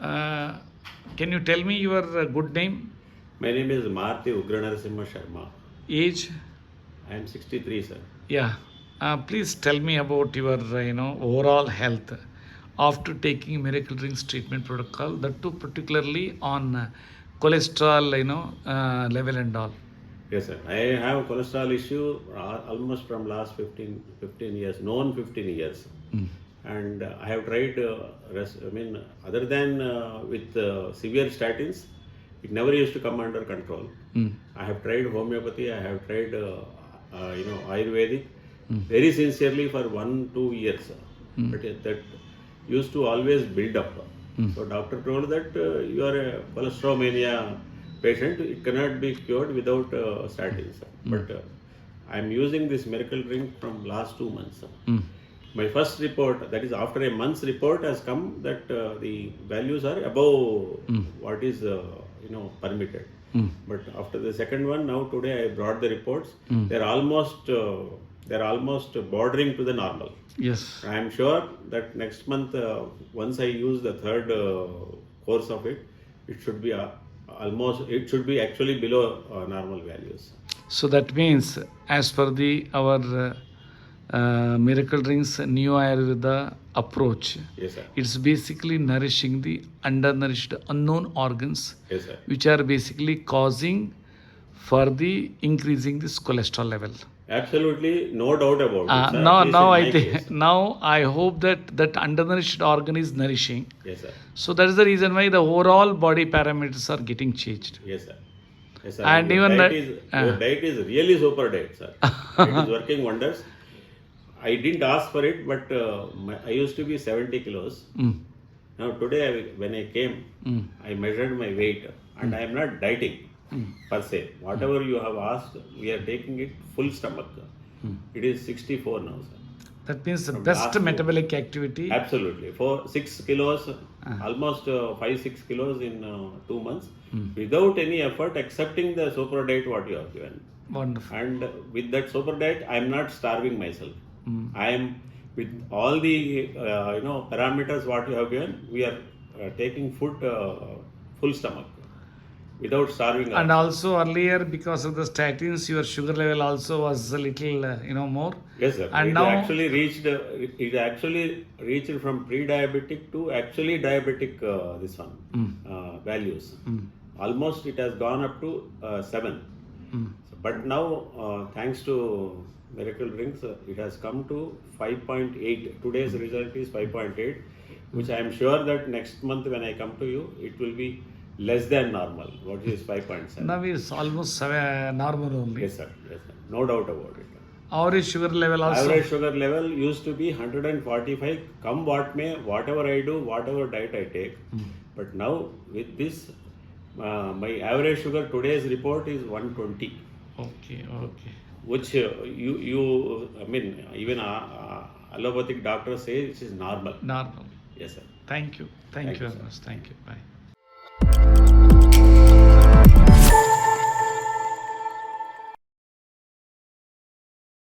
Uh, can you tell me your good name, My name is Marti Ugranarasimha Sharma. age? I am 63, sir. Yeah. Please tell me about your overall health after taking Miracle Drinks treatment protocol. That too particularly on cholesterol level and all. Yes, sir. I have cholesterol issue almost from last 15 years, known 15 years. And I have tried, other than with severe statins, it never used to come under control. I have tried homeopathy, I have tried, Ayurvedic very sincerely for 1-2 years. But that used to always build up. So doctor told that you are a cholesteromania patient, it cannot be cured without statins. But I am using this miracle drink from last 2 months. My first report, that is after a month's report, has come that the values are above what is permitted. But after the second one, now today I brought the reports. They're almost bordering to the normal. Yes. I am sure that next month, once I use the third course of it, it should be it should be actually below normal values. So that means, as per our Miracle Drinks New Ayurveda approach, Yes, sir. it's basically nourishing the undernourished unknown organs, Yes, sir. which are basically causing for the increasing this cholesterol level. Absolutely, no doubt about it, sir. Now, At least now in I my think case. now I hope that undernourished organ is nourishing. Yes, sir. So that is the reason why the overall body parameters are getting changed. Yes, sir. Yes, sir. And your even your diet is really super diet, sir. It is working wonders. I didn't ask for it, but I used to be 70 kilos. Now today, when I came, I measured my weight, and I am not dieting per se. Whatever you have asked, we are taking it full stomach. It is 64 now, sir. That means the From best last metabolic activity. Absolutely. For 6 kilos, almost 5-6 kilos in 2 months, without any effort, accepting the super diet what you have given. Wonderful. And with that super diet, I am not starving myself. I am, with all the parameters what you have given, we are taking food full stomach without starving. And also earlier, because of the statins, your sugar level also was a little more. Yes, sir. And it now actually reached from pre-diabetic to actually diabetic values. Almost it has gone up to 7. But now, thanks to Miracle Drinks, it has come to 5.8. Today's result is 5.8, which I am sure that next month when I come to you, it will be less than normal. What is 5.7? now is almost normal only. Yes, sir. Yes, sir. No doubt about it. Average sugar level also. Average sugar level used to be 145. Come what may, whatever I do, whatever diet I take. But now with this, my average sugar today's report is 120. Okay. Which even allopathic doctors say this is normal. Normal. Yes, sir. Thank you. Thank you you, very sir. much. Thank you. Bye.